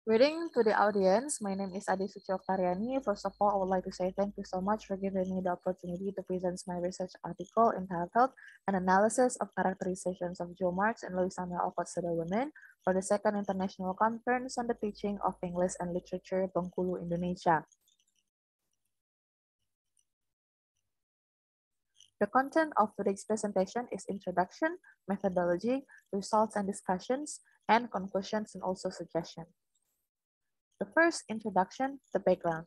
Greeting to the audience. My name is Ade Suci Oktariani. First of all, I would like to say thank you so much for giving me the opportunity to present my research article entitled An Analysis of Characterizations of Joe Marx and Louisa Alcott Women for the Second International Conference on the Teaching of English and Literature, Bengkulu, Indonesia. The content of today's presentation is introduction, methodology, results and discussions, and conclusions and also suggestions. The first introduction, the background.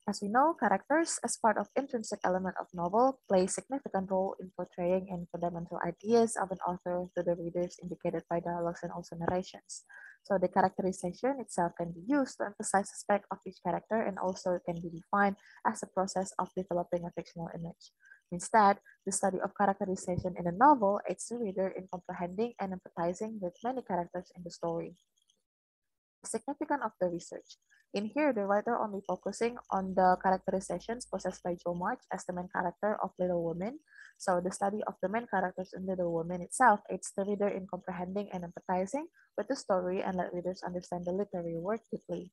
As we know, characters as part of intrinsic element of novel play significant role in portraying and fundamental ideas of an author to the readers indicated by dialogues and also narrations. So the characterization itself can be used to emphasize aspect of each character and also can be defined as a process of developing a fictional image. Instead, the study of characterization in a novel aids the reader in comprehending and empathizing with many characters in the story. Significance of the research. In here, the writer only focusing on the characterizations possessed by Joe March as the main character of Little Women. So the study of the main characters in Little Women itself aids the reader in comprehending and empathizing with the story and let readers understand the literary work deeply.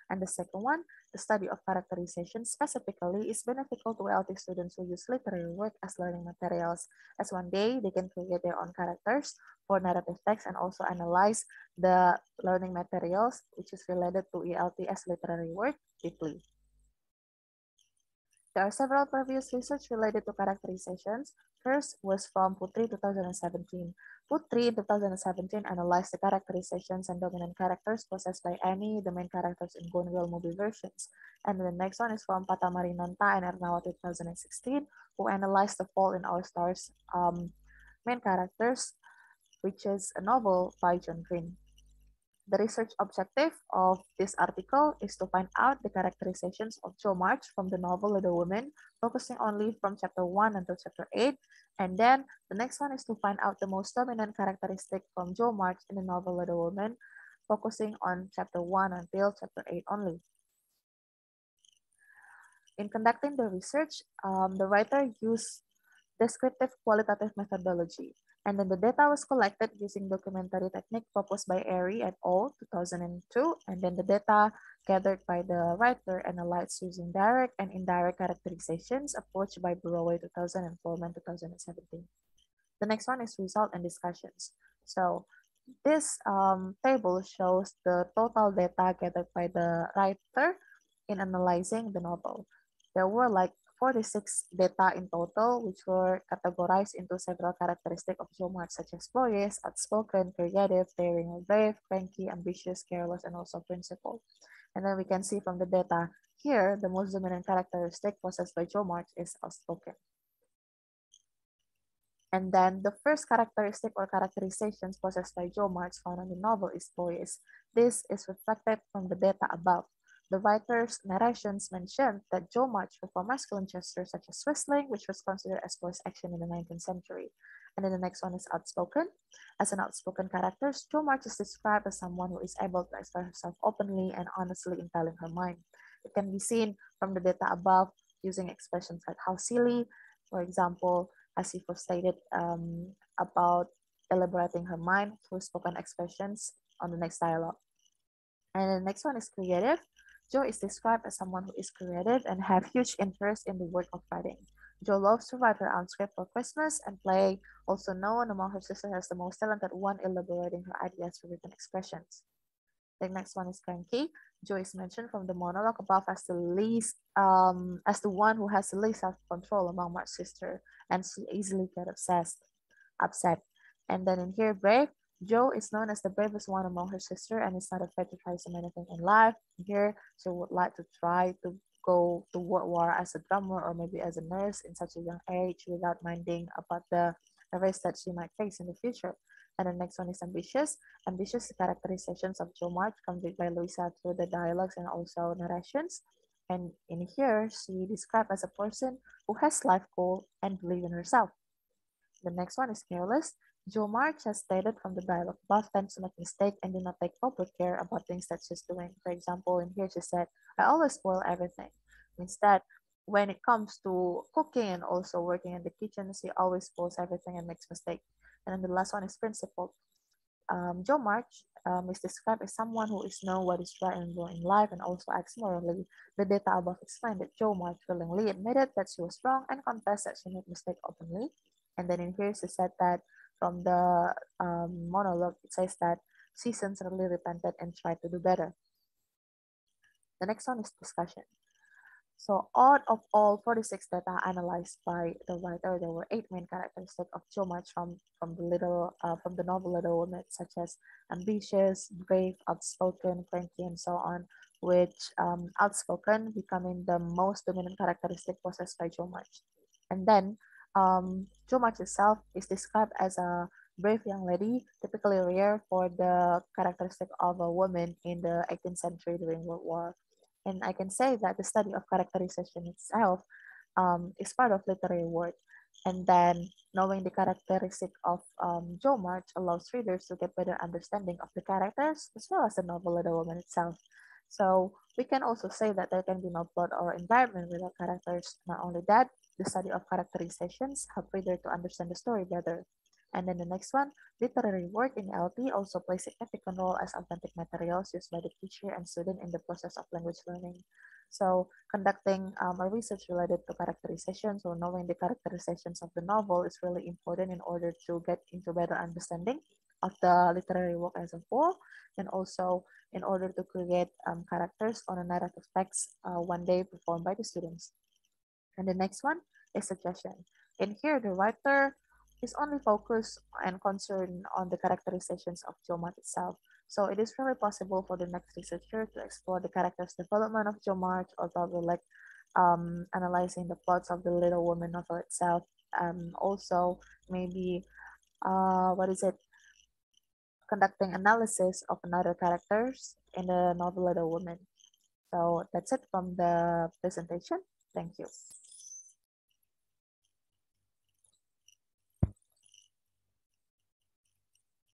And the second one, the study of characterization specifically is beneficial to LT students who use literary work as learning materials, as one day they can create their own characters for narrative text and also analyze the learning materials which is related to ELT as literary work deeply. There are several previous research related to characterizations. First was from Putri 2017. Putri in 2017 analyzed the characterizations and dominant characters possessed by Annie, the main characters in Gone Girl movie versions. And the next one is from Patamarinanta and Ernawa 2016, who analyzed The Fault in Our Stars main characters, which is a novel by John Green. The research objective of this article is to find out the characterizations of Jo March from the novel Little Women, focusing only from chapter 1 until chapter 8. And then the next one is to find out the most dominant characteristic from Jo March in the novel Little Women, focusing on chapter 1 until chapter 8 only. In conducting the research, the writer used descriptive qualitative methodology. And then the data was collected using documentary technique proposed by Airy et al. 2002. And then the data gathered by the writer analyzed using direct and indirect characterizations approach by Burrowe 2000 and Foreman 2017. The next one is result and discussions. So this table shows the total data gathered by the writer in analyzing the novel. There were like 46 data in total, which were categorized into several characteristics of Zomart, such as boyish, outspoken, creative, daring or brave, cranky, ambitious, careless, and also principled. And then we can see from the data here, the most dominant characteristic possessed by Zomart is outspoken. And then the first characteristic or characterizations possessed by Joe Marx found in the novel is boyish. This is reflected from the data above. The writer's narrations mentioned that Joe March performed masculine gestures such as whistling, which was considered as boyish action in the 19th century. And then the next one is outspoken. As an outspoken character, Joe March is described as someone who is able to express herself openly and honestly in telling her mind. It can be seen from the data above using expressions like how silly, for example, as he first stated about elaborating her mind through spoken expressions on the next dialogue. And the next one is creative. Jo is described as someone who is creative and have huge interest in the work of writing. Jo loves to write her own script for Christmas and play, also known among her sisters as the most talented one elaborating her ideas for written expressions. The next one is cranky. Jo is mentioned from the monologue above as the least, as the one who has the least self-control among Mark's sister, and she easily get upset. And then in here, brave. Jo is known as the bravest one among her sister and is not afraid to try some anything in life. Here, she would like to try to go to World War as a drummer or maybe as a nurse in such a young age without minding about the risk that she might face in the future. And the next one is ambitious. Ambitious characterizations of Jo March conveyed by Louisa through the dialogues and also narrations. And in here, she described as a person who has life goal and believe in herself. The next one is careless. Jo March has stated from the dialogue above tends to make mistakes and do not take proper care about things that she's doing. For example, in here she said, I always spoil everything. Instead, when it comes to cooking and also working in the kitchen, she always spoils everything and makes mistakes. And then the last one is principled. Jo March is described as someone who is know what is right and wrong in life and also acts morally. The data above explained that Jo March willingly admitted that she was wrong and confessed that she made mistake openly. And then in here she said that from the monologue, it says that she sincerely repented and tried to do better. The next one is discussion. So out of all 46 data analyzed by the writer, there were 8 main characteristics of Jo March from the novel Little Women, such as ambitious, brave, outspoken, cranky, and so on. Which outspoken becoming the most dominant characteristic possessed by Jo March. And then Jo March itself is described as a brave young lady, typically rare for the characteristic of a woman in the 18th century during World War. And I can say that the study of characterization itself is part of literary work. And then knowing the characteristic of Jo March allows readers to get better understanding of the characters as well as the novel Little Woman itself. So we can also say that there can be no plot or environment without characters. Not only that, the study of characterizations help reader to understand the story better. And then the next one, literary work in LP also plays a significant role as authentic materials used by the teacher and student in the process of language learning. So conducting a research related to characterizations or knowing the characterizations of the novel is really important in order to get into better understanding of the literary work as a whole, and also in order to create characters on a narrative text one day performed by the students. And the next one is suggestion. In here, the writer is only focused and concerned on the characterizations of Jo March itself. So it is really possible for the next researcher to explore the character's development of Jo March, or probably like analyzing the plots of the Little Woman novel itself. Also, maybe what is it? Conducting analysis of another characters in the novel Little Woman. So that's it from the presentation. Thank you.